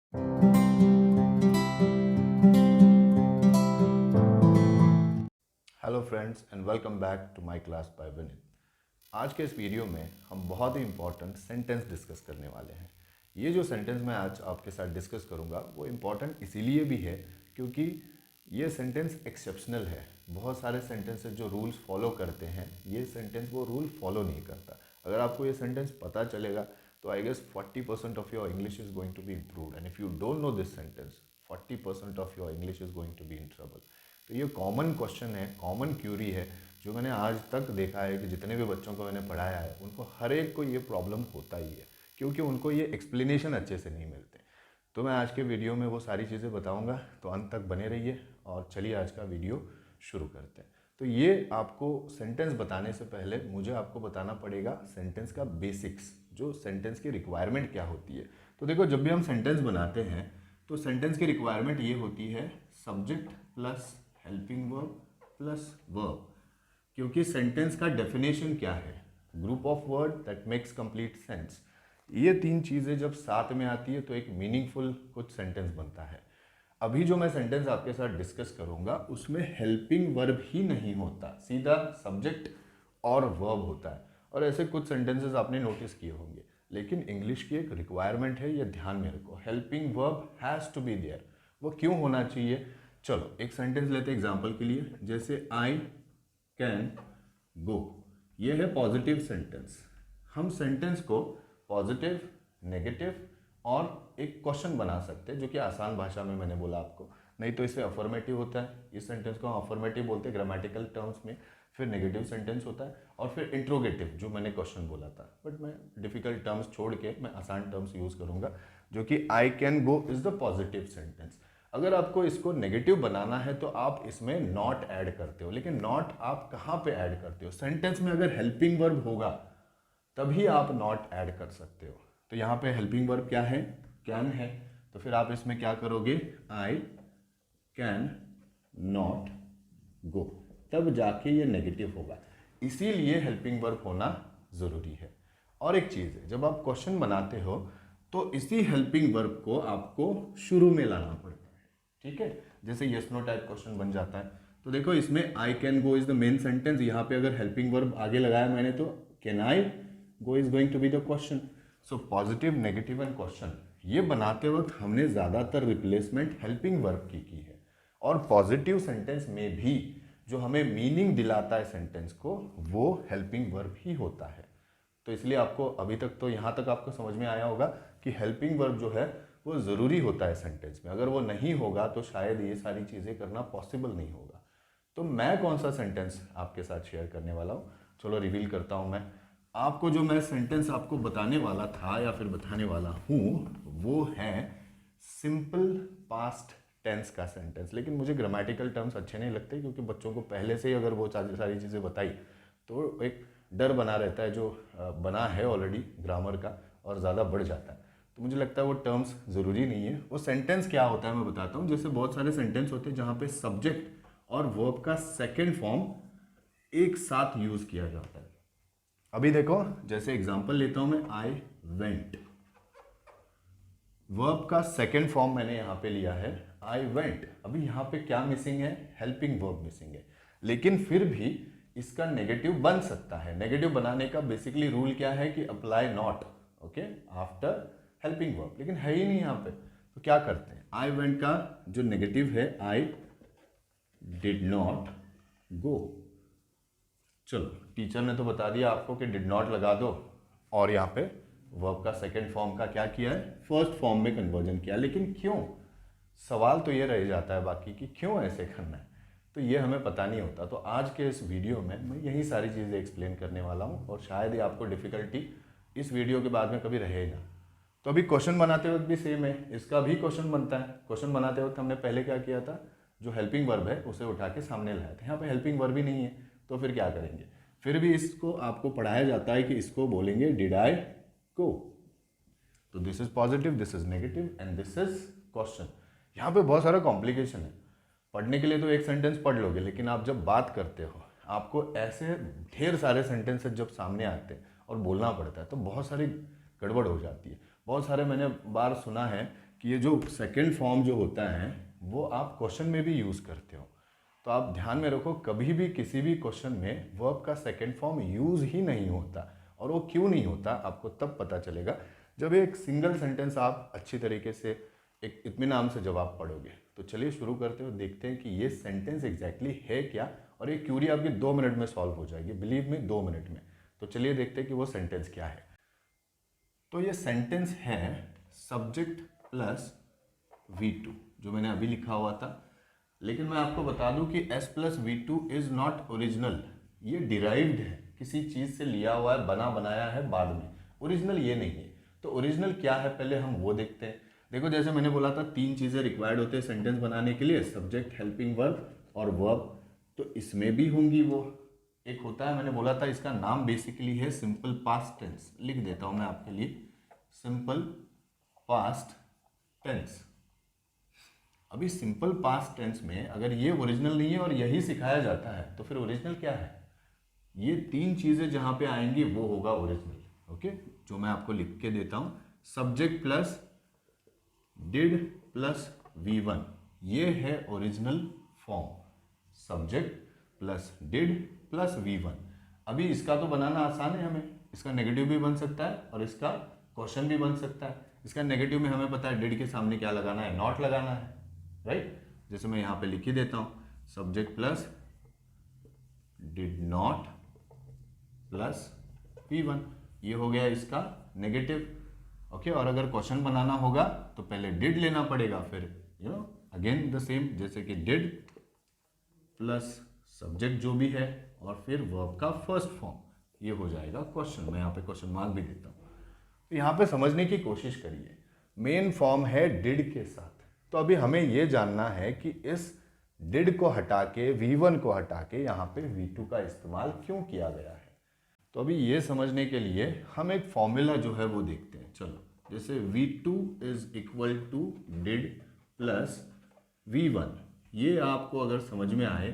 Hello friends and welcome back to my class by Vineet. आज के इस वीडियो में हम बहुत ही इंपॉर्टेंट सेंटेंस डिस्कस करने वाले हैं। ये जो सेंटेंस मैं आज आपके साथ डिस्कस करूँगा वो इम्पॉर्टेंट इसीलिए भी है क्योंकि ये सेंटेंस एक्सेप्शनल है। बहुत सारे सेंटेंसेस जो रूल्स फॉलो करते हैं, ये सेंटेंस वो रूल फॉलो नहीं करता। अगर आपको ये सेंटेंस पता चलेगा तो I guess 40% of your English is going to be improved, and if you don't know this sentence 40% of your English is going to be in trouble. तो ये कॉमन क्वेश्चन है, कॉमन क्यूरी है, जो मैंने आज तक देखा है कि जितने भी बच्चों को मैंने पढ़ाया है उनको हर एक को ये प्रॉब्लम होता ही है, क्योंकि उनको ये एक्सप्लेनेशन अच्छे से नहीं मिलते। तो मैं आज के वीडियो में वो सारी चीज़ें बताऊंगा, तो अंत तक बने रहिए और चलिए आज का वीडियो शुरू करते हैं। तो ये आपको सेंटेंस बताने से पहले मुझे आपको बताना पड़ेगा सेंटेंस का बेसिक्स, जो सेंटेंस की रिक्वायरमेंट क्या होती है। तो देखो, जब भी हम सेंटेंस बनाते हैं तो सेंटेंस की रिक्वायरमेंट ये होती है subject plus helping verb plus verb. क्योंकि सेंटेंस का डेफिनेशन क्या है? Group of word that makes complete sense. ये तीन चीज़ें जब साथ में आती है तो एक मीनिंगफुल कुछ सेंटेंस बनता है। अभी जो मैं सेंटेंस आपके साथ डिस्कस करूंगा उसमें हेल्पिंग वर्ब ही नहीं होता, सीधा सब्जेक्ट और वर्ब होता है। और ऐसे कुछ सेंटेंसेस आपने नोटिस किए होंगे, लेकिन इंग्लिश की एक रिक्वायरमेंट है, ये ध्यान में रखो, helping verb has to be there. वो क्यों होना चाहिए? चलो एक सेंटेंस लेते हैं एग्जांपल के लिए, जैसे आई कैन गो। ये है पॉजिटिव सेंटेंस। हम सेंटेंस को पॉजिटिव, नेगेटिव और एक क्वेश्चन बना सकते हैं, जो कि आसान भाषा में मैंने बोला आपको। नहीं तो इसे अफर्मेटिव होता है, इस सेंटेंस को हम अफर्मेटिव बोलते हैं ग्रामेटिकल टर्म्स में। फिर नेगेटिव सेंटेंस होता है और फिर इंट्रोगेटिव, जो मैंने क्वेश्चन बोला था। बट मैं डिफिकल्ट टर्म्स छोड़ के मैं आसान टर्म्स यूज़ करूंगा, जो कि आई can go is the positive sentence. अगर आपको इसको नेगेटिव बनाना है तो आप इसमें नॉट ऐड करते हो, लेकिन नॉट आप कहाँ पे ऐड करते हो? सेंटेंस में अगर हेल्पिंग वर्ब होगा तभी आप नॉट ऐड कर सकते हो। तो यहाँ पे हेल्पिंग वर्ब क्या है? कैन है। तो फिर आप इसमें क्या करोगे? आई कैन नॉट गो, तब जाके ये नेगेटिव होगा। इसीलिए हेल्पिंग वर्ब होना ज़रूरी है। और एक चीज़ है, जब आप क्वेश्चन बनाते हो तो इसी हेल्पिंग वर्ब को आपको शुरू में लाना पड़ता है, ठीक है? जैसे यस नो टाइप क्वेश्चन बन जाता है। तो देखो, इसमें I can go is the main sentence. यहाँ पे अगर हेल्पिंग वर्ब आगे लगाया मैंने तो can I go is going to be the question. So positive, negative and question, ये बनाते वक्त हमने ज़्यादातर रिप्लेसमेंट हेल्पिंग वर्ब की है। और पॉजिटिव सेंटेंस में भी जो हमें मीनिंग दिलाता है सेंटेंस को, वो हेल्पिंग वर्ब ही होता है। तो इसलिए आपको अभी तक तो यहाँ तक आपको समझ में आया होगा कि हेल्पिंग वर्ब जो है वो ज़रूरी होता है सेंटेंस में। अगर वो नहीं होगा तो शायद ये सारी चीज़ें करना पॉसिबल नहीं होगा। तो मैं कौन सा सेंटेंस आपके साथ शेयर करने वाला हूँ, चलो रिवील करता हूँ मैं आपको। जो मैं सेंटेंस आपको बताने वाला था या फिर बताने वाला हूँ वो है सिंपल पास्ट टेंस का सेंटेंस। लेकिन मुझे ग्रामेटिकल टर्म्स अच्छे नहीं लगते, क्योंकि बच्चों को पहले से ही अगर वो सारी चीज़ें बताई तो एक डर बना रहता है, जो बना है ऑलरेडी ग्रामर का, और ज़्यादा बढ़ जाता है। तो मुझे लगता है वो टर्म्स ज़रूरी नहीं है। वो सेंटेंस क्या होता है मैं बताता हूँ। जैसे बहुत सारे सेंटेंस होते हैं जहाँ पे सब्जेक्ट और वर्ब का सेकेंड फॉर्म एक साथ यूज़ किया जाता है। अभी देखो, जैसे एग्जांपल लेता हूँ मैं, आई वेंट। वर्ब का सेकेंड फॉर्म मैंने यहाँ पे लिया है आई वेंट। अभी यहाँ पे क्या मिसिंग है? हेल्पिंग वर्ब मिसिंग है। लेकिन फिर भी इसका नेगेटिव बन सकता है। नेगेटिव बनाने का बेसिकली रूल क्या है कि apply not okay after helping verb, लेकिन है ही नहीं यहाँ पे। तो क्या करते हैं? आई वेंट का जो नेगेटिव है आई डिड नॉट गो। चलो, टीचर ने तो बता दिया आपको कि डिड नॉट लगा दो, और यहाँ पे वर्ब का सेकेंड फॉर्म का क्या किया है? फर्स्ट फॉर्म में कन्वर्जन किया। लेकिन क्यों? सवाल तो ये रह जाता है बाकी कि क्यों ऐसे करना है, तो ये हमें पता नहीं होता। तो आज के इस वीडियो में मैं यही सारी चीज़ें एक्सप्लेन करने वाला हूँ, और शायद ही आपको डिफ़िकल्टी इस वीडियो के बाद में कभी रहेगा। तो अभी क्वेश्चन बनाते वक्त भी सेम है, इसका भी क्वेश्चन बनता है। क्वेश्चन बनाते वक्त हमने पहले क्या किया था? जो हेल्पिंग वर्ब है उसे उठा के सामने लाया था। यहाँ पे हेल्पिंग वर्ब ही नहीं है, तो फिर क्या करेंगे? फिर भी इसको आपको पढ़ाया जाता है कि इसको बोलेंगे डिड आई गो। तो this is positive, this is negative and this is question. यहाँ पे बहुत सारा कॉम्प्लिकेशन है। पढ़ने के लिए तो एक सेंटेंस पढ़ लोगे, लेकिन आप जब बात करते हो आपको ऐसे ढेर सारे सेंटेंसेस जब सामने आते हैं और बोलना पड़ता है तो बहुत सारी गड़बड़ हो जाती है। बहुत सारे मैंने बार सुना है कि ये जो सेकंड फॉर्म जो होता है वो आप क्वेश्चन में भी यूज़ करते हो। तो आप ध्यान में रखो, कभी भी किसी भी क्वेश्चन में वर्ब का सेकंड फॉर्म यूज़ ही नहीं होता। और वो क्यों नहीं होता आपको तब पता चलेगा जब एक सिंगल सेंटेंस आप अच्छी तरीके से एक इत्मीनान से जवाब पढ़ोगे। तो चलिए शुरू करते हो, देखते हैं कि ये सेंटेंस एग्जैक्टली है क्या, और ये क्यूरी आपकी 2 मिनट में सॉल्व हो जाएगी, बिलीव में 2 मिनट में। तो चलिए देखते हैं कि वो सेंटेंस क्या है। तो ये सेंटेंस है सब्जेक्ट प्लस V2, जो मैंने अभी लिखा हुआ था। लेकिन मैं आपको बता दूं कि S plus V2 is not original, ये डिराइव्ड है, किसी चीज़ से लिया हुआ है, बना बनाया है बाद में, ओरिजिनल ये नहीं है। तो ओरिजिनल क्या है पहले हम वो देखते हैं। देखो जैसे मैंने बोला था 3 चीज़ें रिक्वायर्ड होते हैं सेंटेंस बनाने के लिए, सब्जेक्ट, हेल्पिंग वर्ब और वर्ब। तो इसमें भी होंगी वो। एक होता है, मैंने बोला था इसका नाम बेसिकली है सिंपल पास्ट टेंस, लिख देता हूँ मैं आपके लिए, सिंपल पास्ट टेंस। अभी सिंपल पास्ट टेंस में अगर ये ओरिजिनल नहीं है और यही सिखाया जाता है तो फिर ओरिजिनल क्या है? ये 3 चीज़ें जहाँ पे आएंगी वो होगा ओरिजिनल। ओके, जो मैं आपको लिख के देता हूँ, subject plus did plus V1, ये है original form, subject plus did plus V1। अभी इसका तो बनाना आसान है, हमें इसका नेगेटिव भी बन सकता है और इसका क्वेश्चन भी बन सकता है। इसका नेगेटिव में हमें पता है डिड के सामने क्या लगाना है, नॉट लगाना है, राइट। जैसे मैं यहाँ पे लिख ही देता हूँ, subject plus did not plus V1, ये हो गया इसका नेगेटिव। ओके, और अगर क्वेश्चन बनाना होगा तो पहले डिड लेना पड़ेगा, फिर अगेन द सेम, जैसे कि डिड प्लस सब्जेक्ट जो भी है और फिर वर्ब का फर्स्ट फॉर्म, ये हो जाएगा क्वेश्चन। मैं यहाँ पे क्वेश्चन मार्क भी देता हूँ। तो यहाँ पे समझने की कोशिश करिए, मेन फॉर्म है डिड के साथ। तो अभी हमें ये जानना है कि इस डिड को हटा के, V1 को हटा के यहाँ पे V2 का इस्तेमाल क्यों किया गया है। तो अभी ये समझने के लिए हम एक फॉर्मूला जो है वो देखते हैं। चलो, जैसे V2 is equal to did plus V1, ये आपको अगर समझ में आए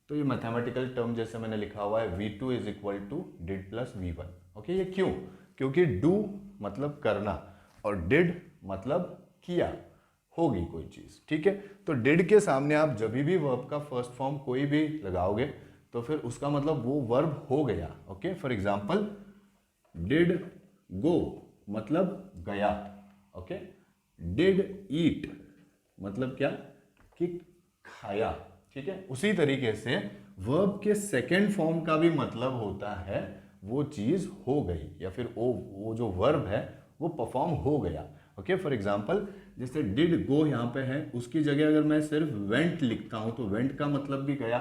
तो ये मैथमेटिकल टर्म जैसे मैंने लिखा हुआ है, V2 is equal to did plus V1। Okay, ये क्यों? क्योंकि डू मतलब करना और डिड मतलब किया, होगी कोई चीज़, ठीक है। तो डिड के सामने आप जब भी वर्ब का फर्स्ट फॉर्म कोई भी लगाओगे तो फिर उसका मतलब वो वर्ब हो गया। Okay, for example did go मतलब गया। ओके, डिड ईट मतलब क्या, कि खाया, ठीक है। उसी तरीके से वर्ब के सेकेंड फॉर्म का भी मतलब होता है वो चीज़ हो गई, या फिर वो जो वर्ब है वो परफॉर्म हो गया। ओके, फॉर एग्जाम्पल जैसे डिड गो यहाँ पे है, उसकी जगह अगर मैं सिर्फ वेंट लिखता हूँ तो वेंट का मतलब भी गया,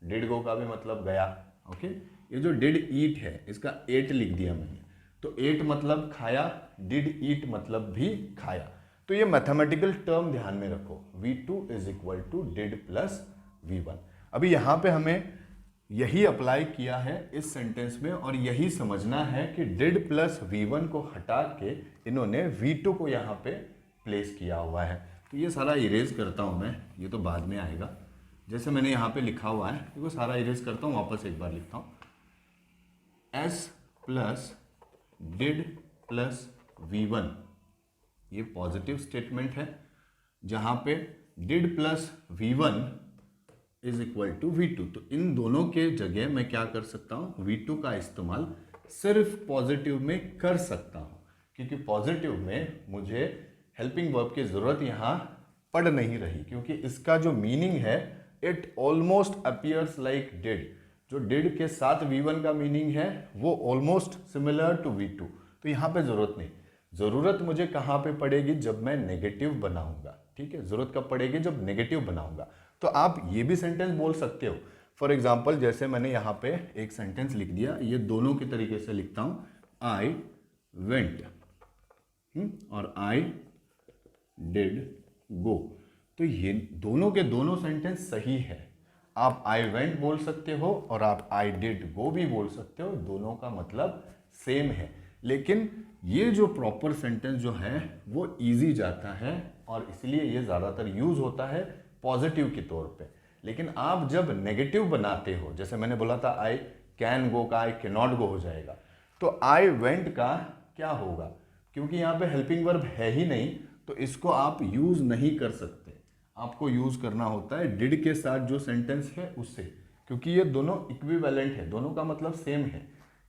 डिड गो का भी मतलब गया। ओके, ये जो डिड ईट है इसका एट लिख दिया मैंने, तो एट मतलब खाया, डिड ईट मतलब भी खाया। तो ये मैथमेटिकल टर्म ध्यान में रखो, V2 is equal to did plus V1। अभी यहाँ पे हमें यही अप्लाई किया है इस सेंटेंस में, और यही समझना है कि डिड प्लस V1 को हटा के इन्होंने V2 को यहाँ पे प्लेस किया हुआ है। तो ये सारा इरेज करता हूँ मैं, ये तो बाद में आएगा। जैसे मैंने यहाँ पे लिखा हुआ है, देखो सारा इरेज करता हूँ, वापस एक बार लिखता हूँ, S plus did plus V1, ये पॉजिटिव स्टेटमेंट है जहाँ पे did plus V1 is equal to V2। तो इन दोनों के जगह मैं क्या कर सकता हूँ, V2 का इस्तेमाल सिर्फ पॉजिटिव में कर सकता हूँ, क्योंकि पॉजिटिव में मुझे हेल्पिंग वर्ब की ज़रूरत यहाँ पड़ नहीं रही, क्योंकि इसका जो मीनिंग है it almost appears like did. जो डिड के साथ V1 का मीनिंग है वो ऑलमोस्ट सिमिलर टू V2। तो यहाँ पे ज़रूरत नहीं, ज़रूरत मुझे कहाँ पे पड़ेगी, जब मैं नेगेटिव बनाऊंगा, ठीक है। ज़रूरत कब पड़ेगी, जब नेगेटिव बनाऊंगा। तो आप ये भी सेंटेंस बोल सकते हो, फॉर एग्जाम्पल जैसे मैंने यहाँ पे एक सेंटेंस लिख दिया, ये दोनों के तरीके से लिखता हूँ, आई वेंट और आई डिड गो। तो ये दोनों के दोनों सेंटेंस सही है। आप आई वेंट बोल सकते हो और आप आई डिड गो भी बोल सकते हो, दोनों का मतलब सेम है। लेकिन ये जो प्रॉपर सेंटेंस जो है वो इजी जाता है और इसलिए ये ज़्यादातर यूज़ होता है पॉजिटिव के तौर पे। लेकिन आप जब नेगेटिव बनाते हो, जैसे मैंने बोला था आई कैन गो का आई कैन नॉट गो हो जाएगा, तो आई वेंट का क्या होगा, क्योंकि यहाँ पे हेल्पिंग वर्ब है ही नहीं, तो इसको आप यूज़ नहीं कर सकते। आपको यूज़ करना होता है डिड के साथ जो सेंटेंस है उससे, क्योंकि ये दोनों इक्विवेलेंट है, दोनों का मतलब सेम है।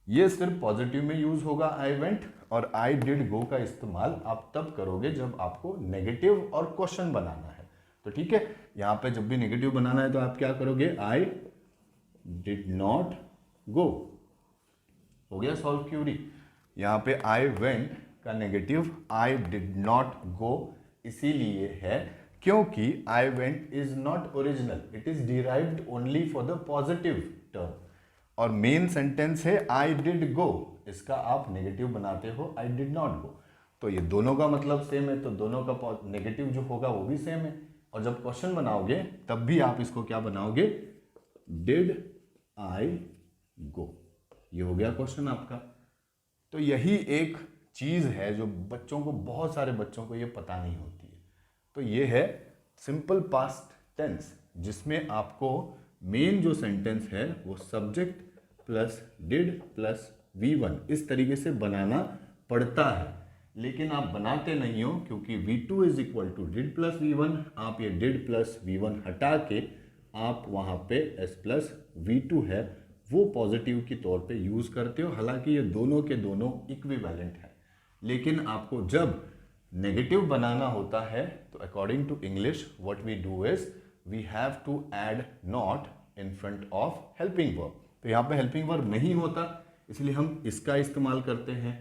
ये सिर्फ पॉजिटिव में यूज़ होगा आई वेंट, और आई डिड गो का इस्तेमाल आप तब करोगे जब आपको नेगेटिव और क्वेश्चन बनाना है। तो ठीक है, यहाँ पे जब भी नेगेटिव बनाना है तो आप क्या करोगे, आई डिड नॉट गो। हो गया सॉल्व क्यूरी। यहाँ पे आई वेंट का negative I did not go इसीलिए है क्योंकि I went is not original, it is derived only for the positive term. और मेन सेंटेंस है आई डिड गो, इसका आप नेगेटिव बनाते हो आई डिड नॉट गो। तो ये दोनों का मतलब सेम है, तो दोनों का नेगेटिव जो होगा वो भी सेम है। और जब क्वेश्चन बनाओगे तब भी आप इसको क्या बनाओगे, डिड आई गो। ये हो गया क्वेश्चन आपका। तो यही एक चीज़ है जो बच्चों को, बहुत सारे बच्चों को ये पता नहीं होती है। तो ये है सिंपल पास्ट टेंस, जिसमें आपको मेन जो सेंटेंस है वो subject plus did plus V1 इस तरीके से बनाना पड़ता है, लेकिन आप बनाते नहीं हो क्योंकि V2 is equal to did plus V1। आप ये डिड प्लस V1 हटा के आप वहाँ पे S प्लस V2 है वो पॉजिटिव की तौर पे यूज़ करते हो। हालांकि ये दोनों के दोनों इक्विवेलेंट है, लेकिन आपको जब नेगेटिव बनाना होता है तो according to English what we do is we have to add not in front of helping verb. तो यहाँ पे हेल्पिंग वर्ब नहीं होता, इसलिए हम इसका इस्तेमाल करते हैं।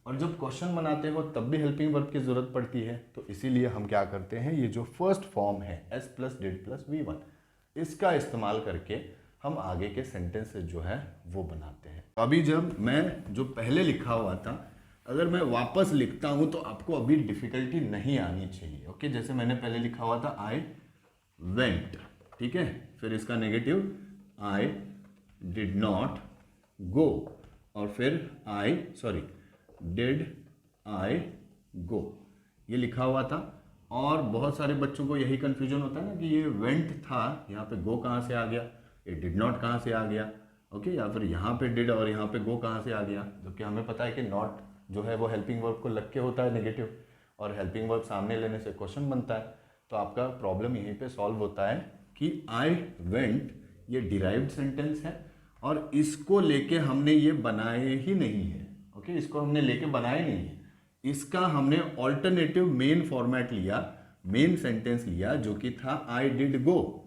और जब क्वेश्चन बनाते हो तब भी हेल्पिंग वर्ब की जरूरत पड़ती है, तो इसीलिए हम क्या करते हैं, ये जो फर्स्ट फॉर्म है S plus did plus V1, इसका इस्तेमाल करके हम आगे के सेंटेंसेस जो है वो बनाते हैं। अभी जब मैं जो पहले लिखा हुआ था अगर मैं वापस लिखता हूं तो आपको अभी डिफिकल्टी नहीं आनी चाहिए। ओके, जैसे मैंने पहले लिखा हुआ था आई वेंट, ठीक है, फिर इसका नेगेटिव आई डिड नॉट गो, और फिर डिड आई गो, ये लिखा हुआ था। और बहुत सारे बच्चों को यही कंफ्यूजन होता है ना कि ये वेंट था, यहाँ पे गो कहाँ से आ गया, ये डिड नॉट कहाँ से आ गया। ओके, या फिर यहाँ पे डिड और यहाँ पे गो कहाँ से आ गया, जबकि हमें पता है कि नॉट जो है वो हेल्पिंग वर्ब को लग के होता है नेगेटिव, और हेल्पिंग वर्ब सामने लेने से क्वेश्चन बनता है। तो आपका प्रॉब्लम यहीं पे सॉल्व होता है कि आई वेंट ये डिराइव्ड सेंटेंस है और इसको लेके हमने ये बनाए ही नहीं है। ओके, इसको हमने लेके बनाए नहीं है, इसका हमने ऑल्टरनेटिव मेन फॉर्मेट लिया, मेन सेंटेंस लिया जो कि था आई डिड गो,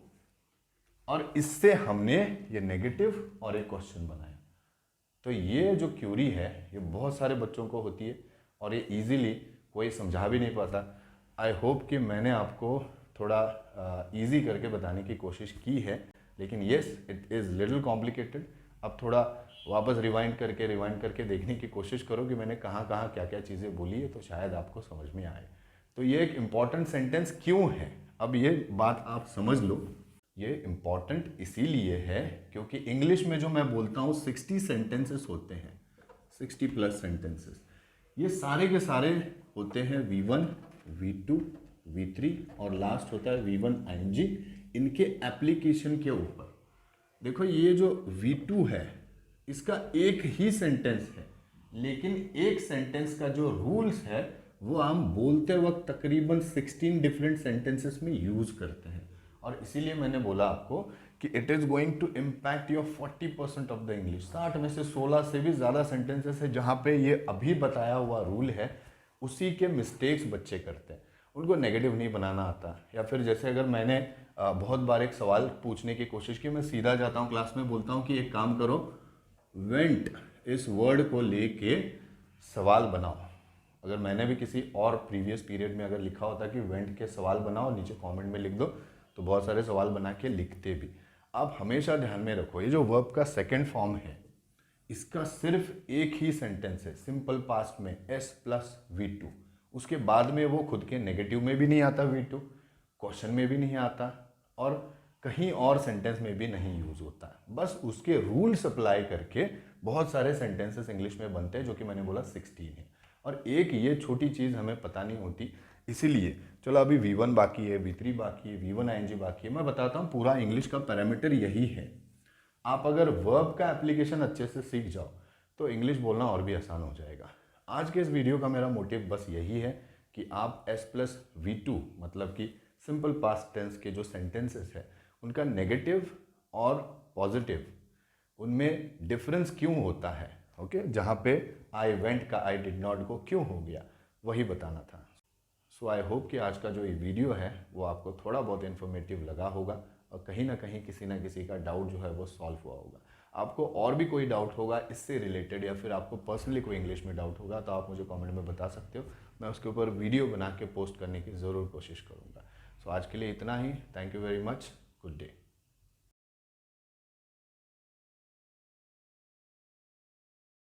और इससे हमने ये नेगेटिव और एक क्वेश्चन बनाया। तो ये जो क्यूरी है ये बहुत सारे बच्चों को होती है और ये इजीली कोई समझा भी नहीं पाता। आई होप कि मैंने आपको थोड़ा इजी करके बताने की कोशिश की है, लेकिन yes it is little complicated. अब थोड़ा वापस रिवाइंड करके देखने की कोशिश करो कि मैंने कहाँ कहाँ क्या क्या चीज़ें बोली है, तो शायद आपको समझ में आए। तो ये एक इम्पॉर्टेंट सेंटेंस क्यों है, अब ये बात आप समझ लो। ये इम्पॉर्टेंट इसीलिए है क्योंकि इंग्लिश में जो मैं बोलता हूँ 60 सेंटेंसेस होते हैं, 60 प्लस सेंटेंसेस, ये सारे के सारे होते हैं V1, V2, V3 और लास्ट होता है V1 ING। इनके एप्लीकेशन के ऊपर देखो, ये जो V2 है इसका एक ही सेंटेंस है, लेकिन एक सेंटेंस का जो रूल्स है वो हम बोलते वक्त तकरीबन 16 डिफरेंट सेंटेंसेस में यूज करते हैं। और इसीलिए मैंने बोला आपको कि it is going to impact your 40% of the English. 60 में से 16 से भी ज़्यादा सेंटेंसेस है जहाँ पे ये अभी बताया हुआ रूल है, उसी के मिस्टेक्स बच्चे करते हैं, उनको नेगेटिव नहीं बनाना आता। या फिर जैसे अगर मैंने बहुत बार एक सवाल पूछने की कोशिश की, मैं सीधा जाता हूँ क्लास में बोलता हूँ कि एक काम करो, वेंट इस वर्ड को लेके सवाल बनाओ। अगर मैंने भी किसी और प्रीवियस पीरियड में अगर लिखा होता कि वेंट के सवाल बनाओ, नीचे कमेंट में लिख दो, तो बहुत सारे सवाल बना के लिखते भी। आप हमेशा ध्यान में रखो, ये जो वर्ब का सेकंड फॉर्म है इसका सिर्फ एक ही सेंटेंस है सिंपल पास्ट में S प्लस V2, उसके बाद में वो खुद के नेगेटिव में भी नहीं आता V2, क्वेश्चन में भी नहीं आता और कहीं और सेंटेंस में भी नहीं यूज होता। बस उसके रूल्स अप्लाई करके बहुत सारे सेंटेंसेस इंग्लिश में बनते हैं, जो कि मैंने बोला 16 है। और एक ये छोटी चीज़ हमें पता नहीं होती, इसीलिए चलो अभी V1 बाकी है, V3 बाकी है, V1 ING बाकी है। मैं बताता हूँ पूरा इंग्लिश का पैरामीटर यही है। आप अगर वर्ब का एप्लीकेशन अच्छे से सीख जाओ तो इंग्लिश बोलना और भी आसान हो जाएगा। आज के इस वीडियो का मेरा मोटिव बस यही है कि आप S+V2 मतलब कि सिंपल पास्ट टेंस के जो सेंटेंसेस है उनका नेगेटिव और पॉजिटिव उनमें डिफरेंस क्यों होता है। ओके, जहाँ पे आई वेंट का आई डिड नॉट गो क्यों हो गया, वही बताना था। सो आई होप कि आज का जो ये वीडियो है वो आपको थोड़ा बहुत इन्फॉर्मेटिव लगा होगा और कहीं ना किसी का डाउट जो है वो सॉल्व हुआ होगा। आपको और भी कोई डाउट होगा इससे रिलेटेड या फिर आपको पर्सनली कोई इंग्लिश में डाउट होगा तो आप मुझे कमेंट में बता सकते हो, मैं उसके ऊपर वीडियो बना के पोस्ट करने की ज़रूर कोशिश करूँगा। सो आज के लिए इतना ही। Thank you very much. Good day.